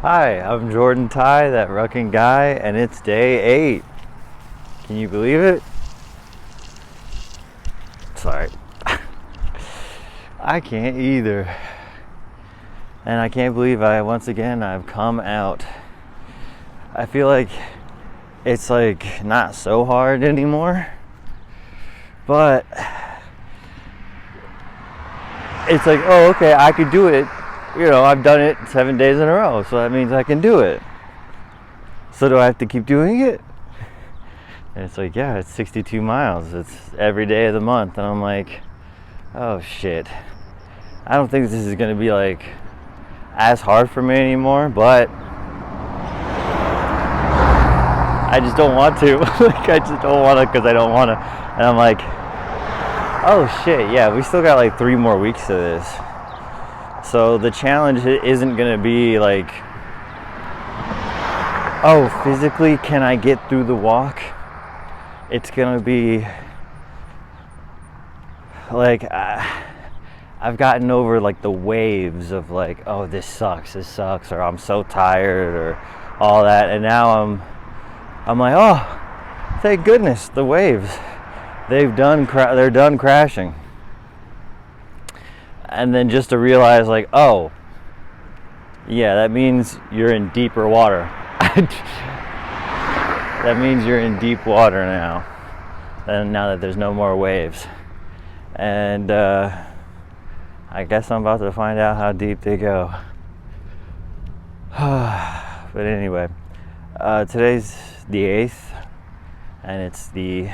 Hi, I'm Jordan Ty, that Rucking guy, and it's day 8. Can you believe it? Sorry. I can't either. And I can't believe I've come out. I feel like it's like not so hard anymore, but it's like, oh, okay, I could do it. You know, I've done it 7 days in a row, so that means I can do it. So do I have to keep doing it? And it's like, yeah, it's 62 miles. It's every day of the month. And I'm like, oh shit. I don't think this is going to be like as hard for me anymore, but I just don't want to. Like, I just don't want to because I don't want to. And I'm like, oh shit, yeah, we still got like 3 more weeks of this. So the challenge isn't going to be like, oh, physically, can I get through the walk? It's going to be like, I've gotten over like the waves of like, oh, this sucks, or I'm so tired, or all that. And now I'm like, oh, thank goodness, the waves. They're done crashing. And then just to realize, like, oh, yeah, that means you're in deeper water. That means you're in deep water now. And now that there's no more waves. And I guess I'm about to find out how deep they go. But anyway, today's the 8th, and it's the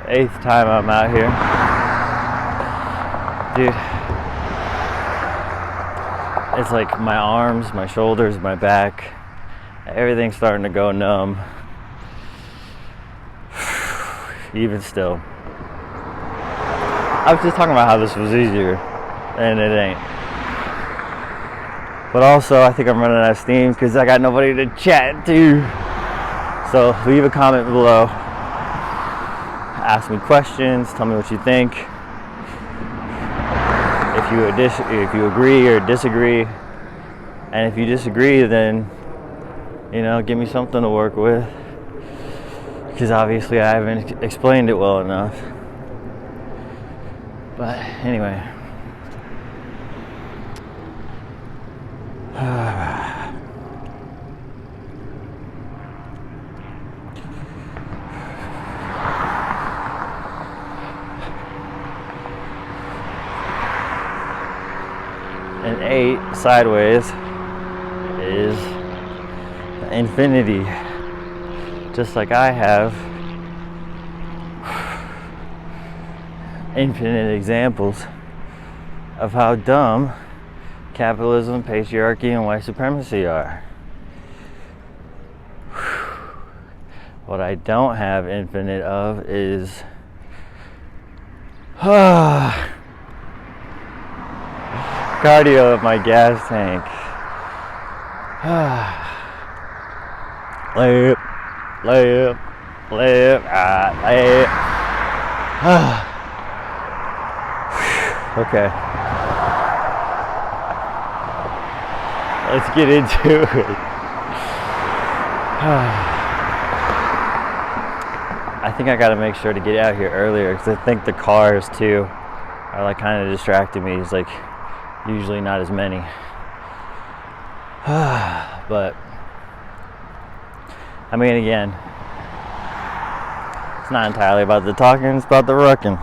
eighth time I'm out here. Dude, it's like my arms, my shoulders, my back, everything's starting to go numb. Even still. I was just talking about how this was easier, and it ain't. But also, I think I'm running out of steam because I got nobody to chat to. So leave a comment below. Ask me questions. Tell me what you think. If you agree or disagree. And if you disagree, then, you know, give me something to work with. Because obviously I haven't explained it well enough. But anyway. An 8 sideways is infinity. Just like I have infinite examples of how dumb capitalism, patriarchy, and white supremacy are. What I don't have infinite of is cardio of my gas tank. Layup, layup. Okay. Let's get into it. I think I gotta make sure to get out here earlier because I think the cars too are like kind of distracting me. It's like usually not as many. But I mean, again, it's not entirely about the talking, it's about the rucking.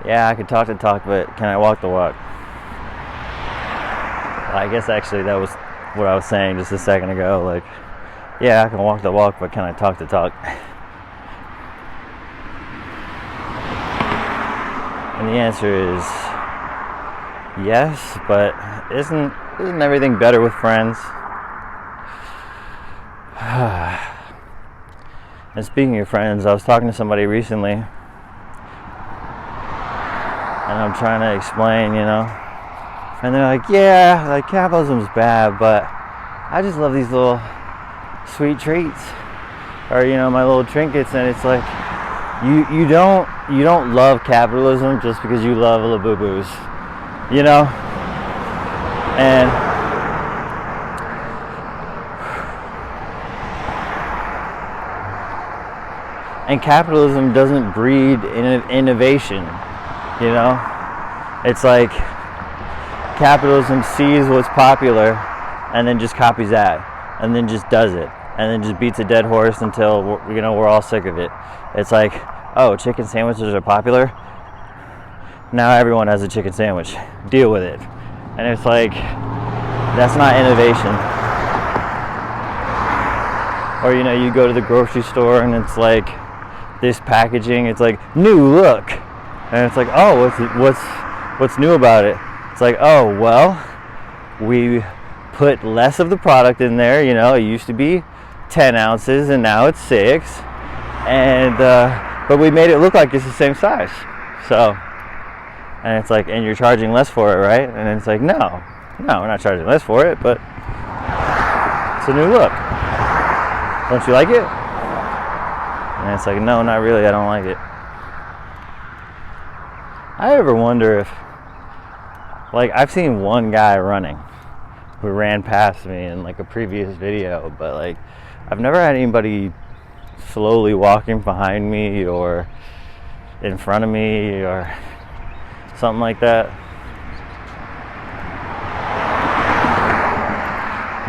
Yeah, I can talk the talk, but can I walk the walk? I guess actually that was what I was saying just a second ago. Like, yeah, I can walk the walk, but can I talk the talk? And the answer is yes, but isn't everything better with friends? And speaking of friends, I was talking to somebody recently, and I'm trying to explain, you know, and they're like, yeah, like capitalism's bad, but I just love these little sweet treats, or, you know, my little trinkets, and it's like, you don't love capitalism just because you love Labubus, you know? And capitalism doesn't breed innovation, you know? It's like capitalism sees what's popular and then just copies that and then just does it and then just beats a dead horse until we're all sick of it. It's like, oh, chicken sandwiches are popular, now everyone has a chicken sandwich, deal with it. And it's like, that's not innovation. Or you go to the grocery store and it's like this packaging, it's like new look, and it's like, oh, what's new about it? It's like, oh, well, we put less of the product in there. It used to be 10 ounces and now it's 6, and but we made it look like it's the same size. So, and it's like, and you're charging less for it, right? And it's like, no, we're not charging less for it, but it's a new look. Don't you like it? And it's like, no, not really, I don't like it. I ever wonder if, like, I've seen one guy running who ran past me in like a previous video, but like, I've never had anybody slowly walking behind me or in front of me or something like that.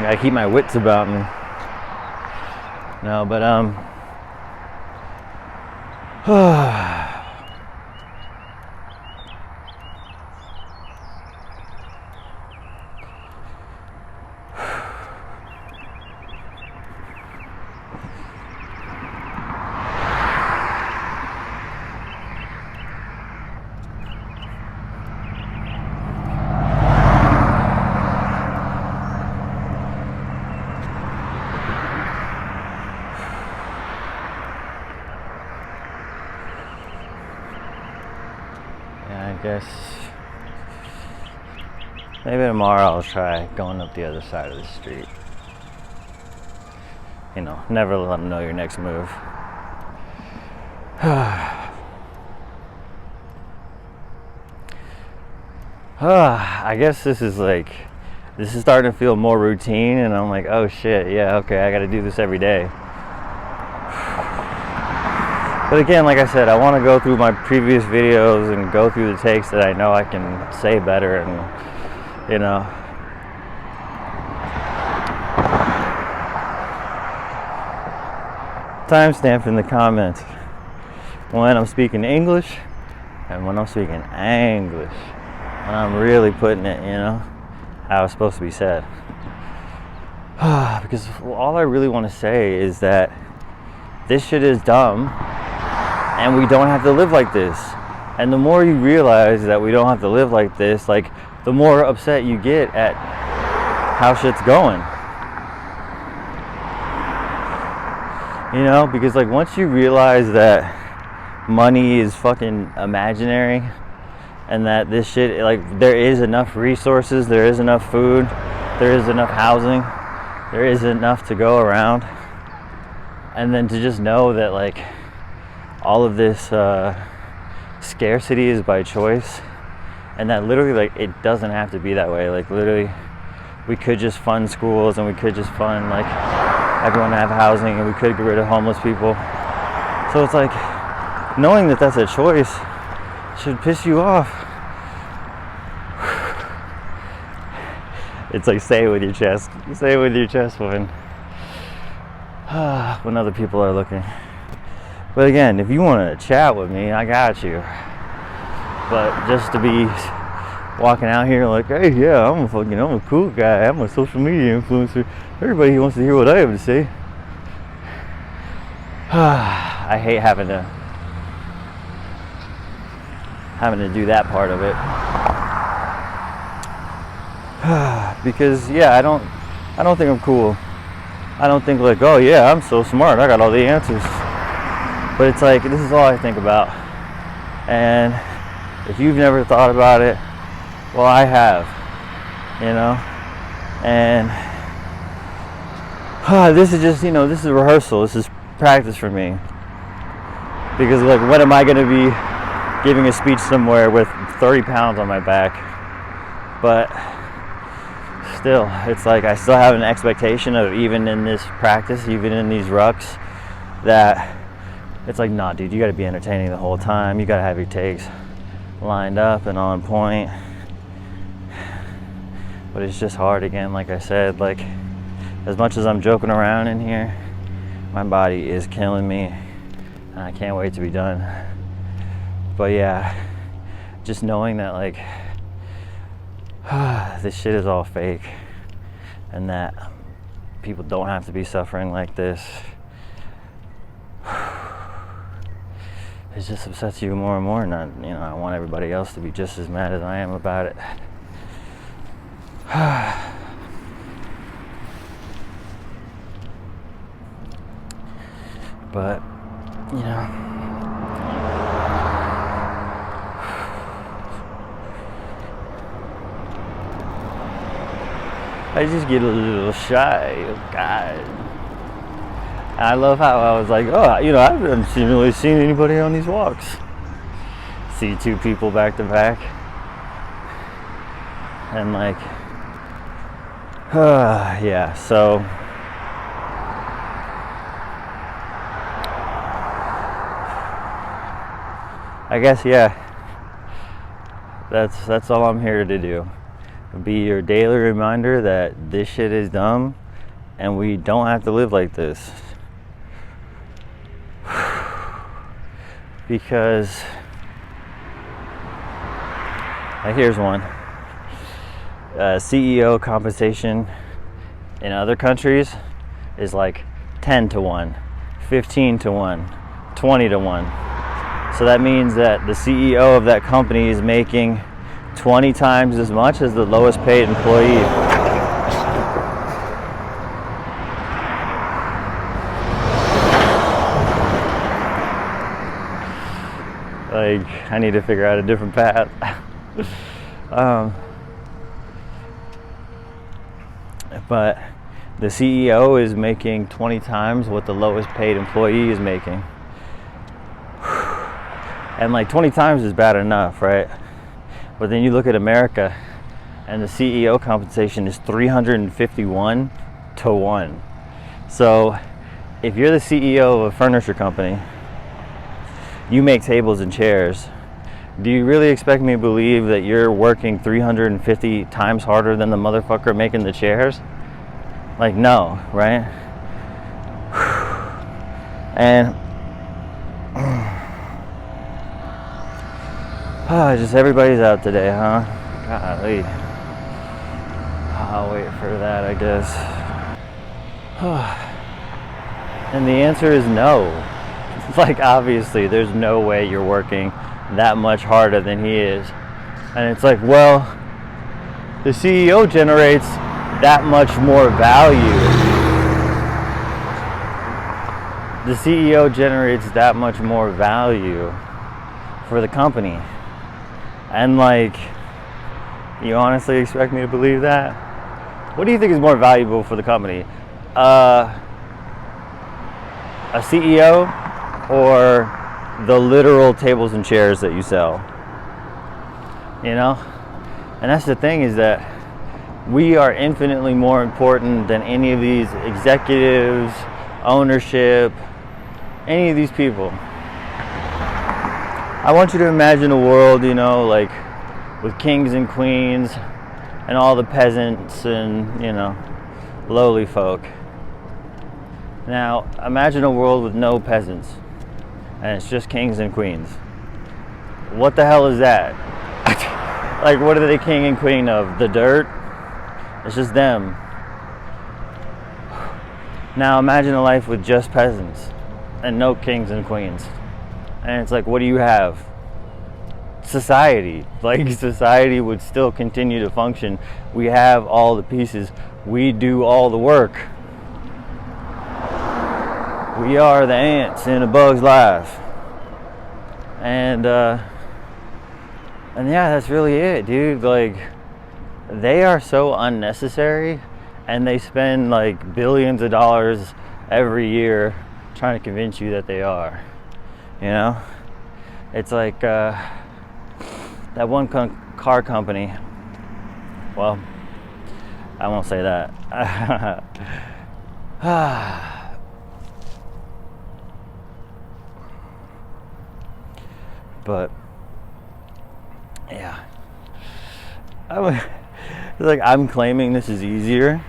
I keep my wits about me. No, but I guess maybe tomorrow I'll try going up the other side of the street. Never let them know your next move. I guess this is starting to feel more routine, and I'm like, oh shit, yeah, okay, I gotta do this every day. But again, like I said, I want to go through my previous videos and go through the takes that I know I can say better, and timestamp in the comments when I'm speaking English and when I'm speaking Anglish, when I'm really putting it, how it's supposed to be said. Because all I really want to say is that this shit is dumb. And we don't have to live like this. And the more you realize that we don't have to live like this, like, the more upset you get at how shit's going. Because like, once you realize that money is fucking imaginary, and that this shit, like, there is enough resources, there is enough food, there is enough housing, there is enough to go around, and then to just know that, like, all of this scarcity is by choice, and that literally, like, it doesn't have to be that way. Like, literally, we could just fund schools, and we could just fund, like, everyone to have housing, and we could get rid of homeless people. So it's like, knowing that that's a choice should piss you off. It's like, say it with your chest. Say it with your chest when other people are looking. But again, if you want to chat with me, I got you. But just to be walking out here like, hey, yeah, I'm a cool guy, I'm a social media influencer, everybody wants to hear what I have to say. I hate having to do that part of it. Because yeah, I don't think I'm cool. I don't think like, oh yeah, I'm so smart, I got all the answers. But it's like, this is all I think about. And if you've never thought about it, well, I have, and this is just, this is rehearsal, this is practice for me. Because like, when am I going to be giving a speech somewhere with 30 pounds on my back? But still, it's like I still have an expectation of, even in this practice, even in these rucks, that it's like, nah, dude, you got to be entertaining the whole time. You got to have your takes lined up and on point. But it's just hard again, like I said. Like, as much as I'm joking around in here, my body is killing me, and I can't wait to be done. But yeah, just knowing that like this shit is all fake, and that people don't have to be suffering like this, it just upsets you more and more. And I want everybody else to be just as mad as I am about it. But I just get a little shy. God, I love how I was like, oh, I haven't really seen anybody on these walks. See two people back to back, and like, yeah. So I guess, yeah, that's all I'm here to do. Be your daily reminder that this shit is dumb and we don't have to live like this. Because here's one. CEO compensation in other countries is like 10 to 1, 15 to 1, 20 to 1. So that means that the CEO of that company is making 20 times as much as the lowest paid employee. Like, I need to figure out a different path. But the CEO is making 20 times what the lowest paid employee is making. And like 20 times is bad enough, right? But then you look at America, and the CEO compensation is 351 to 1. So if you're the CEO of a furniture company, you make tables and chairs. Do you really expect me to believe that you're working 350 times harder than the motherfucker making the chairs? Like, no, right? And just everybody's out today, huh? Golly. I'll wait for that, I guess. And the answer is no. Like, obviously, there's no way you're working that much harder than he is. And it's like, well, the CEO generates that much more value. The CEO generates that much more value for the company. And like, you honestly expect me to believe that? What do you think is more valuable for the company? A CEO or the literal tables and chairs that you sell? And that's the thing, is that we are infinitely more important than any of these executives, ownership, any of these people. I want you to imagine a world, like with kings and queens and all the peasants and, lowly folk. Now, imagine a world with no peasants and it's just kings and queens. What the hell is that? Like, what are they king and queen of? The dirt? It's just them. Now imagine a life with just peasants and no kings and queens. And it's like, what do you have? Society. Like, society would still continue to function. We have all the pieces. We do all the work. We are the ants in a bug's life. And yeah, that's really it, dude. Like, they are so unnecessary, and they spend like billions of dollars every year trying to convince you that they are. You know, it's like that one car company. Well, I won't say that. But yeah, it's like I'm claiming this is easier.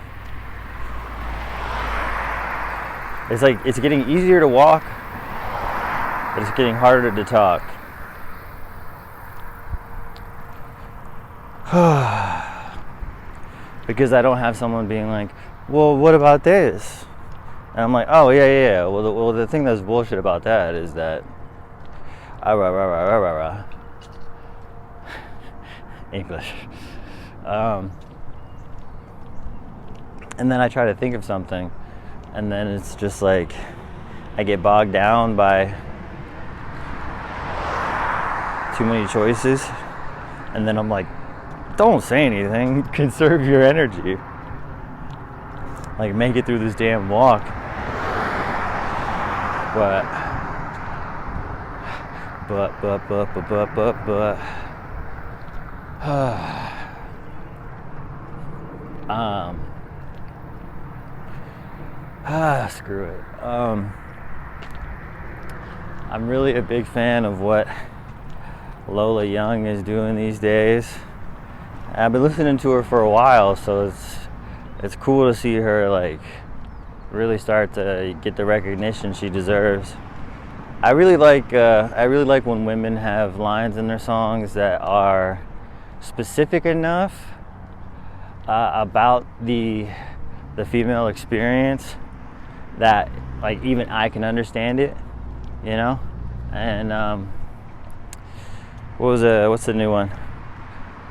It's like it's getting easier to walk, but it's getting harder to talk. Because I don't have someone being like, well, what about this? And I'm like, oh, yeah. Well, the thing that's bullshit about that is that English. And then I try to think of something, and then it's just like I get bogged down by too many choices, and then I'm like, don't say anything, conserve your energy, like make it through this damn walk. But screw it. I'm really a big fan of what Lola Young is doing these days. I've been listening to her for a while, so it's cool to see her like really start to get the recognition she deserves. I really like when women have lines in their songs that are specific enough about the female experience that like even I can understand it, you know. And what's the new one?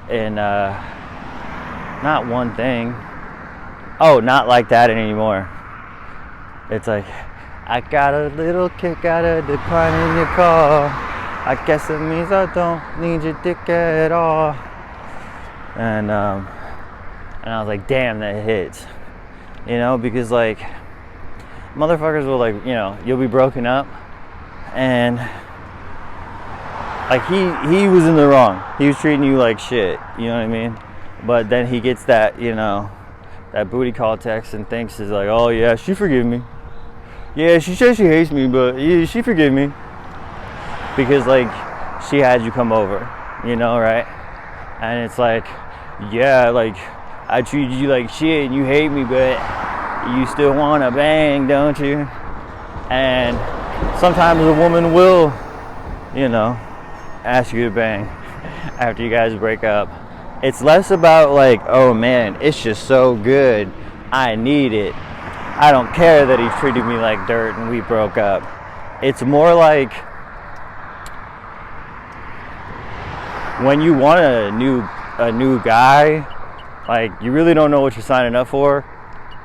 And not one thing. Oh, not like that anymore. It's like, I got a little kick out of declining your call. I guess it means I don't need your dick at all. And I was like, damn, that hits. You know, because like motherfuckers will like, you know, you'll be broken up, and like he was in the wrong. He was treating you like shit. You know what I mean? But then he gets that, you know, that booty call text and thinks is like, oh yeah, she forgive me. Yeah, she says she hates me, but yeah, she forgive me. Because like she had you come over, you know, right? And it's like, yeah, like I treated you like shit and you hate me, but you still wanna bang, don't you? And sometimes a woman will, you know, ask you to bang after you guys break up. It's less about like, oh man, it's just so good, I need it, I don't care that he treated me like dirt and we broke up. It's more like when you want a new guy, like you really don't know what you're signing up for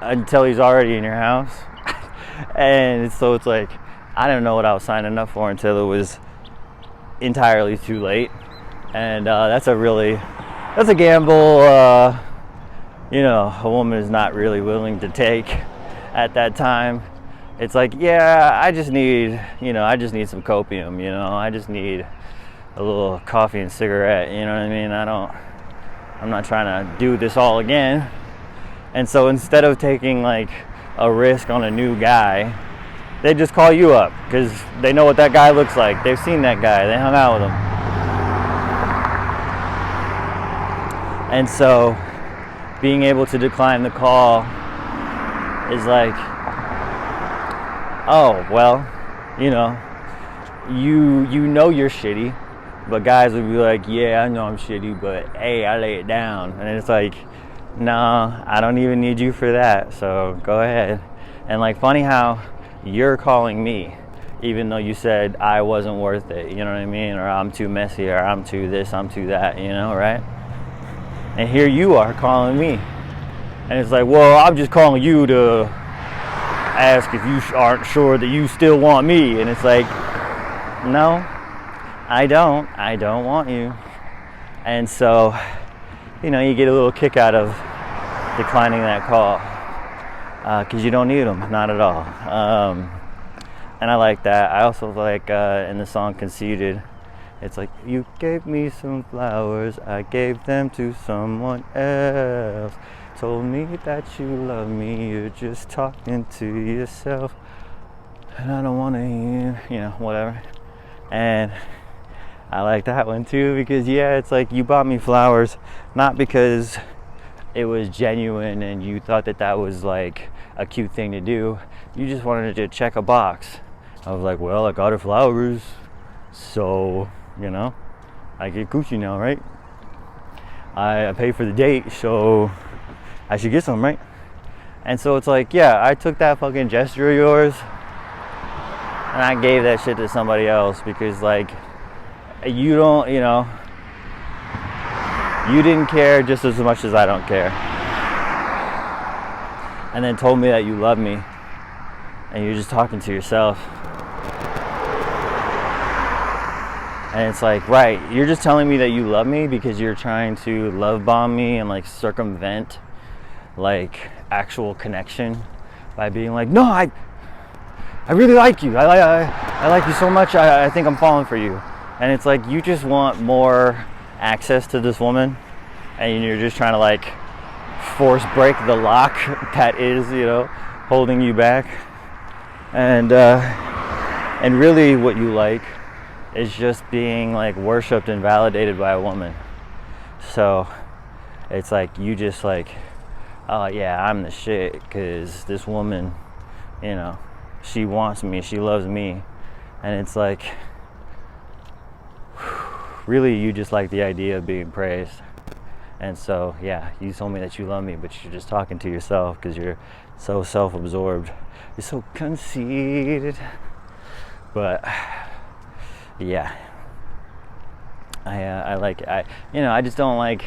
until he's already in your house. And so it's like, I didn't know what I was signing up for until it was entirely too late. And that's a gamble, you know, a woman is not really willing to take at that time. It's like, yeah, I just need some copium, you know, I just need a little coffee and cigarette, you know what I mean? I'm not trying to do this all again. And so instead of taking like a risk on a new guy, they just call you up because they know what that guy looks like. They've seen that guy, they hung out with him. And so being able to decline the call is like, oh, well, you know you're shitty, but guys would be like, yeah, I know I'm shitty, but hey, I lay it down. And it's like, no, I don't even need you for that, so go ahead. And like, funny how you're calling me even though you said I wasn't worth it, you know what I mean, or I'm too messy, or I'm too this, I'm too that, you know, right? And here you are calling me, and it's like, well, I'm just calling you to ask if you aren't sure that you still want me. And it's like, no, I don't want you. And so, you know, you get a little kick out of declining that call, because you don't need them, not at all. And I like that. I also like in the song Conceited, it's like, you gave me some flowers, I gave them to someone else. Told me that you love me, you're just talking to yourself. And I don't want to hear, whatever. And I like that one too, because it's like, you bought me flowers, not because it was genuine and you thought that was like a cute thing to do. You just wanted to check a box. I was like, well, I got her flowers, so I get Gucci now, right? I pay for the date, so I should get some, right? And so it's like, I took that fucking gesture of yours and I gave that shit to somebody else, because like, you don't, you didn't care just as much as I don't care. And then told me that you love me, and you're just talking to yourself. And it's like, right, you're just telling me that you love me because you're trying to love bomb me and like circumvent like actual connection by being like, no, I really like you. I like you so much. I think I'm falling for you. And it's like, you just want more access to this woman, and you're just trying to like force break the lock that is, holding you back. And really what you like is just being like worshipped and validated by a woman. So it's like, you just like, oh yeah, I'm the shit because this woman, she wants me, she loves me. And it's like, really, you just like the idea of being praised. And so you told me that you love me, but you're just talking to yourself because you're so self-absorbed, you're so conceited. But I just don't like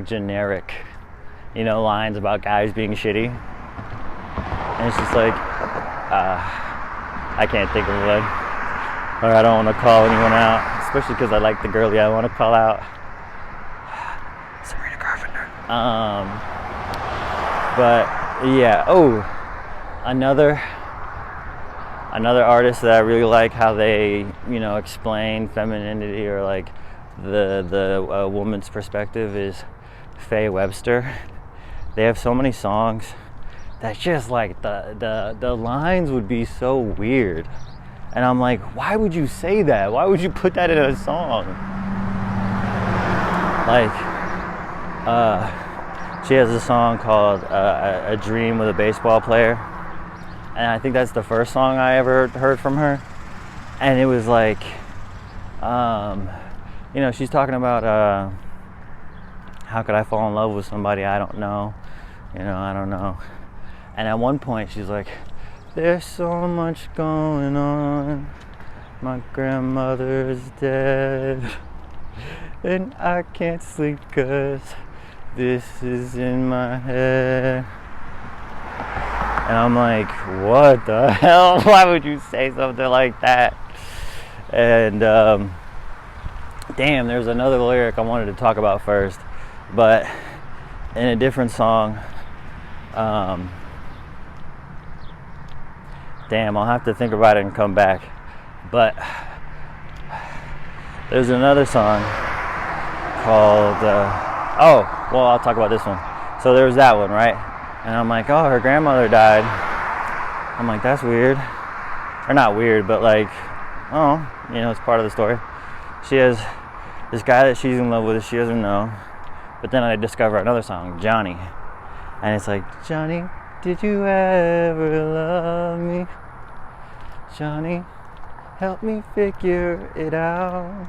generic lines about guys being shitty. And it's just like, I can't think of one, or I don't want to call anyone out, especially because I like the girlie I want to call out, Sabrina Carpenter. But another artist that I really like how they explain femininity, or like the woman's perspective, is Faye Webster. They have so many songs that just like the lines would be so weird, and I'm like, why would you say that? Why would you put that in a song? Like she has a song called A Dream with a Baseball Player, and I think that's the first song I ever heard from her. And it was like, she's talking about how could I fall in love with somebody I don't know, I don't know. And at one point she's like, there's so much going on, my grandmother's dead, and I can't sleep 'cause this is in my head. And I'm like, what the hell? Why would you say something like that? And damn, there's another lyric I wanted to talk about first, but in a different song. Damn, I'll have to think about it and come back. But there's another song called I'll talk about this one. So there was that one, right? And I'm like, oh, her grandmother died. I'm like, that's weird. Or not weird, but like, oh, it's part of the story. She has this guy that she's in love with, she doesn't know. But then I discover another song, Johnny. And it's like, Johnny, did you ever love me? Johnny, help me figure it out.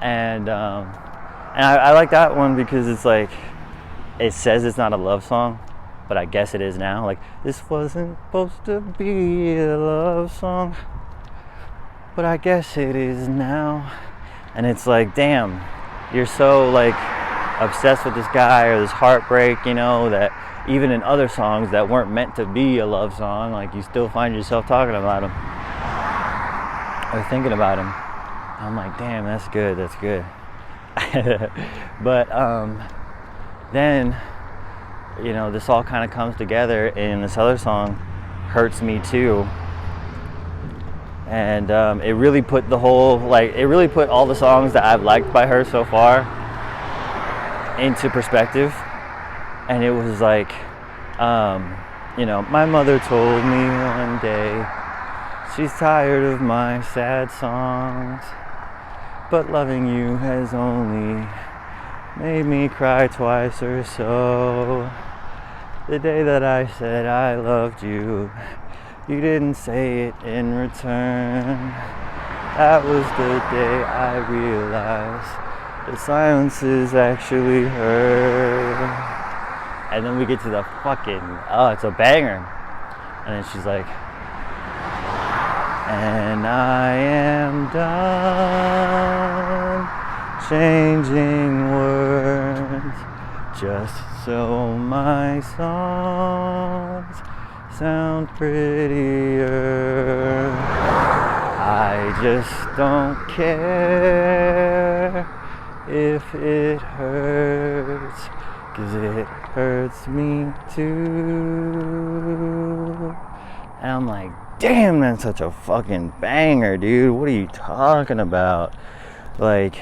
And I like that one because it's like, it says it's not a love song, but I guess it is now. Like, this wasn't supposed to be a love song, but I guess it is now. And it's like, damn, you're so like obsessed with this guy or this heartbreak, that even in other songs that weren't meant to be a love song, like, you still find yourself talking about him or thinking about him. I'm like, damn, that's good. But then this all kind of comes together in this other song, Hurts Me Too, And it really put the whole, like, it really put all the songs that I've liked by her so far into perspective. And it was like, you know, my mother told me one day she's tired of my sad songs, but loving you has only made me cry twice or so. The day that I said I loved you, you didn't say it in return. That was the day I realized the silence is actually her. And then we get to the fucking, oh, it's a banger. And then she's like, and I am done changing words just so my songs sound prettier. I just don't care if it hurts, 'cause it hurts me too. And I'm like, damn, that's such a fucking banger, dude. What are you talking about? Like,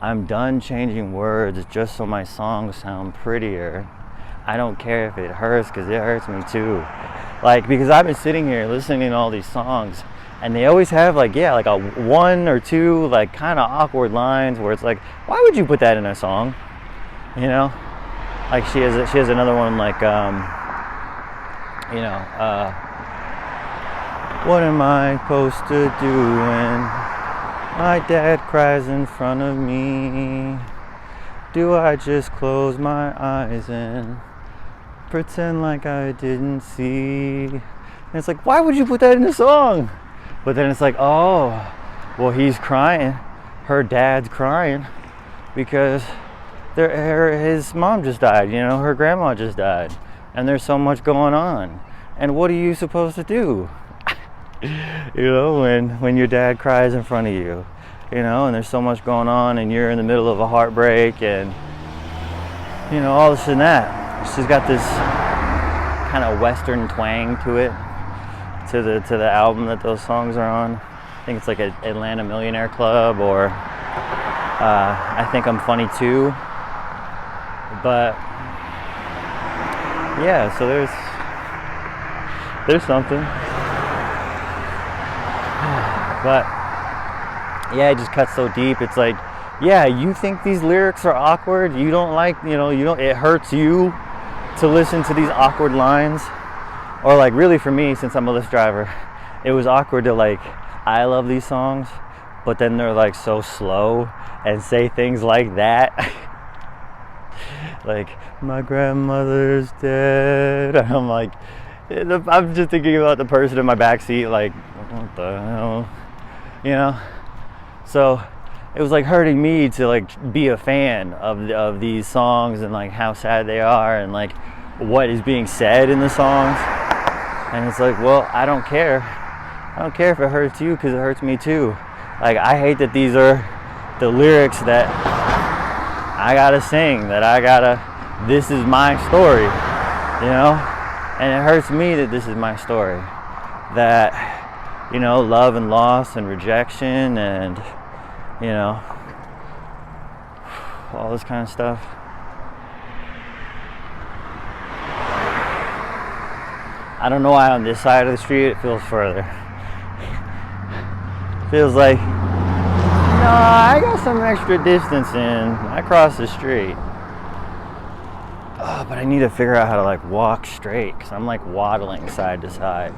I'm done changing words just so my songs sound prettier. I don't care if it hurts, because it hurts me too. Like, because I've been sitting here listening to all these songs, and they always have, like, yeah, like a one or two, like, kind of awkward lines where it's like, why would you put that in a song? You know? Like, she has another one, like, you know, what am I supposed to do when my dad cries in front of me? Do I just close my eyes and pretend like I didn't see? And it's like, why would you put that in a song? But then it's like, oh, well, he's crying. Her dad's crying because his mom just died, you know, her grandma just died. And there's so much going on. And what are you supposed to do? You know, when your dad cries in front of you, you know, and there's so much going on and you're in the middle of a heartbreak and, you know, all this and that. She's got this kind of Western twang to it, to the album that those songs are on. I think it's like an Atlanta Millionaire Club, or I Think I'm Funny Too. But yeah, so there's something. But yeah, it just cuts so deep. It's like, yeah, you think these lyrics are awkward. You don't like, you know, it hurts you to listen to these awkward lines. Or like, really for me, since I'm a Lyft driver, it was awkward to, like, I love these songs, but then they're like so slow and say things like that. Like, my grandmother's dead. I'm like, I'm just thinking about the person in my backseat, like, what the hell, you know? So it was like hurting me to, like, be a fan of these songs and, like, how sad they are and, like, what is being said in the songs. And it's like, well, I don't care. I don't care if it hurts you, because it hurts me too. Like, I hate that these are the lyrics that I gotta sing, this is my story, you know? And it hurts me that this is my story. That, you know, love and loss and rejection and, you know, all this kind of stuff. I don't know why on this side of the street it feels further. Feels like, no, I got some extra distance in. I crossed the street. Oh, but I need to figure out how to, like, walk straight, because I'm, like, waddling side to side.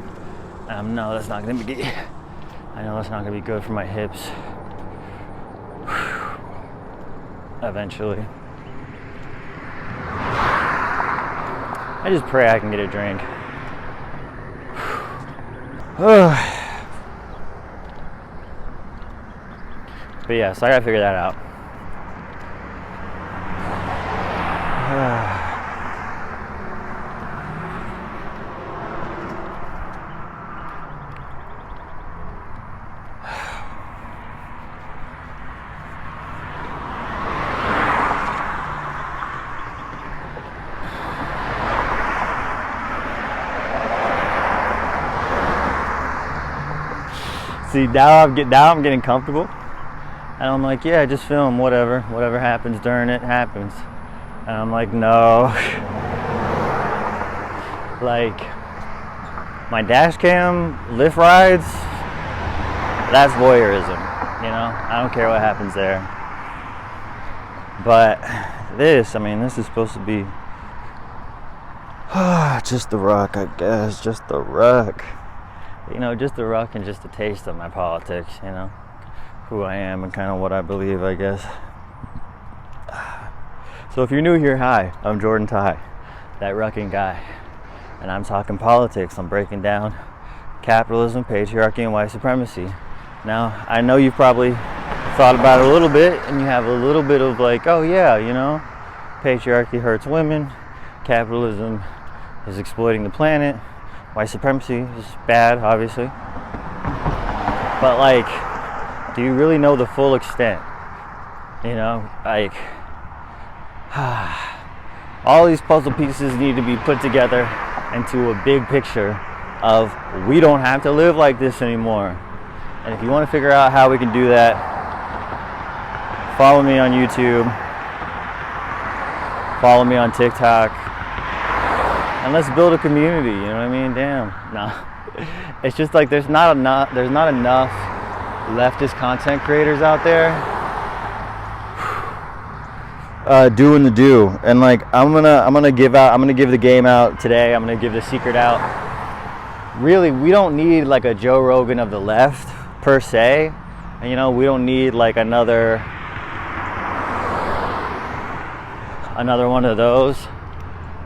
No, that's not going to be, I know that's not going to be good for my hips. Eventually. I just pray I can get a drink. But yeah, so I gotta figure that out. See, now I'm getting comfortable, and I'm like, yeah, just film whatever happens during it happens. And I'm like, no. Like, my dash cam lift rides, that's voyeurism, you know? I don't care what happens there. But this is supposed to be just the ruck, I guess, just the ruck. You know, just the ruck and just a taste of my politics, you know? Who I am and kind of what I believe, I guess. So if you're new here, hi, I'm Jordan Ty, that rucking guy. And I'm talking politics. I'm breaking down capitalism, patriarchy, and white supremacy. Now, I know you've probably thought about it a little bit, and you have a little bit of like, oh yeah, you know, patriarchy hurts women, capitalism is exploiting the planet, white supremacy is bad, obviously. But like, do you really know the full extent? You know, like, all these puzzle pieces need to be put together into a big picture of we don't have to live like this anymore. And if you want to figure out how we can do that, follow me on YouTube, follow me on TikTok, and let's build a community, you know what I mean? Damn. Nah. It's just like there's not enough leftist content creators out there doing the do. And like I'm gonna give the game out today. I'm gonna give the secret out. Really, we don't need like a Joe Rogan of the left per se. And, you know, we don't need like another one of those.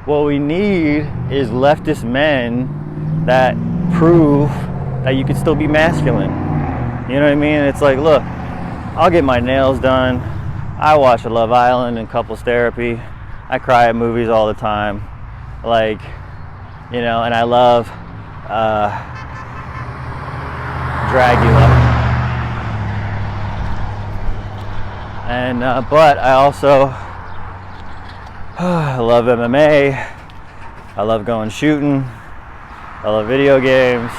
What we need is leftist men that prove that you can still be masculine. You know what I mean? It's like, look, I'll get my nails done. I watch Love Island and couples therapy. I cry at movies all the time. Like, you know, and I love Dragula. And but I also I love MMA. I love going shooting. I love video games.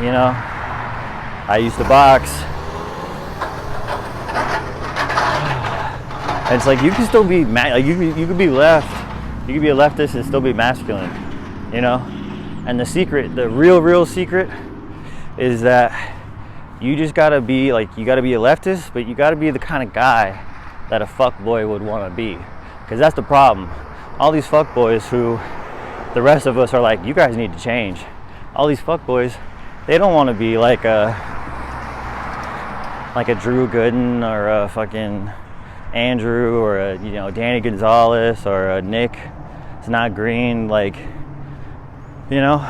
You know, I used to box. And it's like you can still be you could be left. You could be a leftist and still be masculine. You know, and the secret, the real secret, is that you just gotta be like, you gotta be a leftist, but you gotta be the kind of guy that a fuckboy would want to be. Because that's the problem. All these fuckboys who the rest of us are like, you guys need to change. All these fuckboys, they don't want to be like a Drew Gooden or a fucking Andrew or a, you know, Danny Gonzalez or a Nick. It's not green. Like, you know,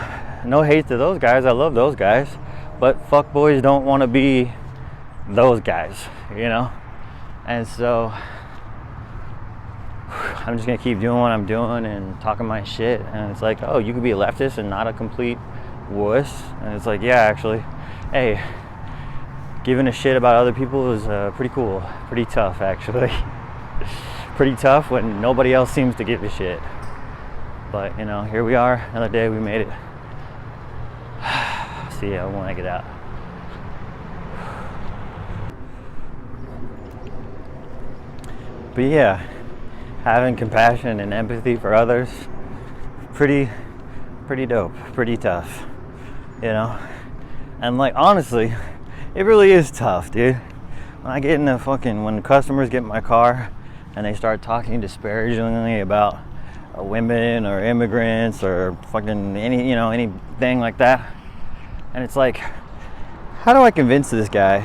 no hate to those guys. I love those guys. But fuckboys don't want to be those guys, you know? And so I'm just going to keep doing what I'm doing and talking my shit. And it's like, oh, you could be a leftist and not a complete wuss. And it's like, yeah, actually, hey, giving a shit about other people is pretty cool. Pretty tough, actually. Pretty tough when nobody else seems to give a shit. But, you know, here we are. Another day, we made it. See ya when I get out. But yeah, having compassion and empathy for others, pretty dope, pretty tough, you know? And like, honestly, it really is tough, dude. When I get in when customers get in my car and they start talking disparagingly about women or immigrants or fucking anything like that, and it's like, how do I convince this guy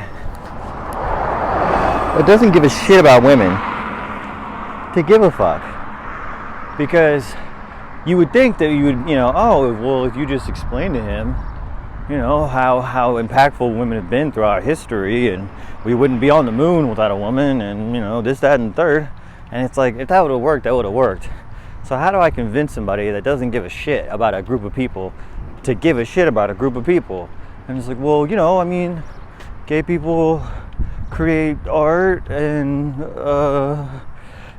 that doesn't give a shit about women to give a fuck? Because you would think that you would, oh, well, if you just explain to him, how impactful women have been throughout history, and we wouldn't be on the moon without a woman, and, this, that, and the third. And it's like, if that would have worked, that would have worked. So how do I convince somebody that doesn't give a shit about a group of people to give a shit about a group of people? And it's like, well, gay people create art, and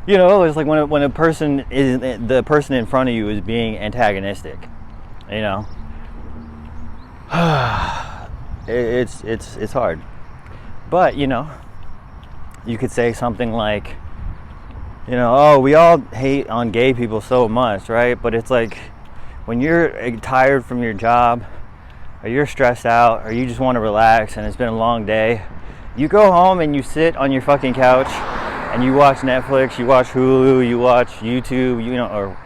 it's like when a person is, the person in front of you is being antagonistic, it's hard. But you know, you could say something like, you know, oh, we all hate on gay people so much, right? But it's like, when you're tired from your job, or you're stressed out, or you just want to relax and it's been a long day, you go home and you sit on your fucking couch and you watch Netflix, you watch Hulu, you watch YouTube, you know, or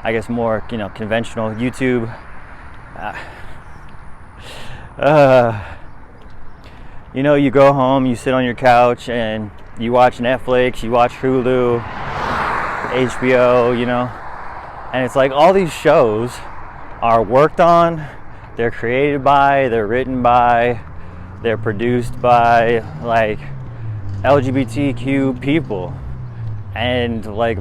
I guess more, you know, conventional YouTube. You know, you go home, you sit on your couch and you watch Netflix, you watch Hulu, HBO, you know, and it's like all these shows are worked on, they're created by, they're written by, they're produced by like LGBTQ people, and like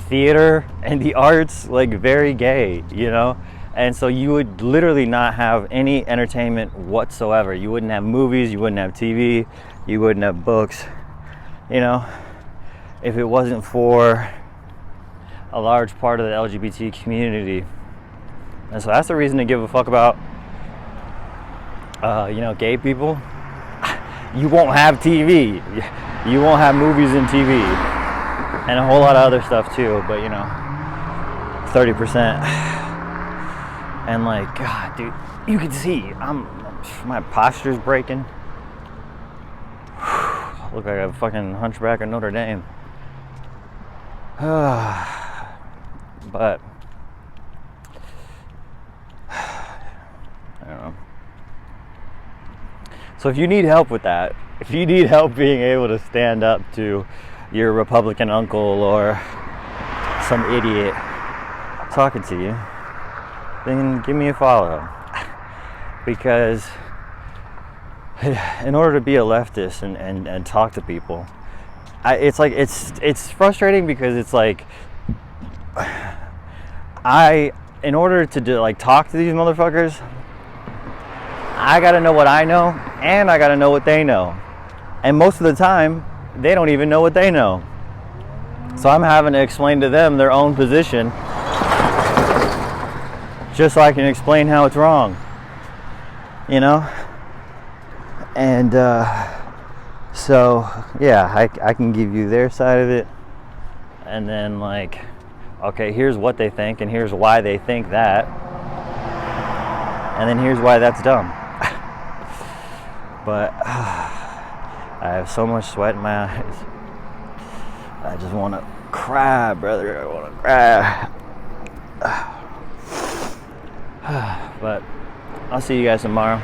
theater and the arts, like very gay, you know. And so you would literally not have any entertainment whatsoever. You wouldn't have movies, you wouldn't have TV, you wouldn't have books, you know, if it wasn't for a large part of the LGBT community. And so that's the reason to give a fuck about, you know, gay people. You won't have TV. You won't have movies and TV. And a whole lot of other stuff too, but you know, 30%. And like, God, dude, you can see my posture's breaking. Look like a fucking hunchback of Notre Dame. But I don't know. So if you need help with that, if you need help being able to stand up to your Republican uncle or some idiot talking to you, then give me a follow. Because in order to be a leftist and talk to people, it's like it's frustrating, because it's like in order to like talk to these motherfuckers, I gotta know what I know and I gotta know what they know, and most of the time they don't even know what they know. So I'm having to explain to them their own position just so I can explain how it's wrong, you know. And so yeah, I can give you their side of it, and then like, okay, here's what they think and here's why they think that, and then here's why that's dumb. But I have so much sweat in my eyes. I just want to cry, brother. I want to cry. But I'll see you guys tomorrow.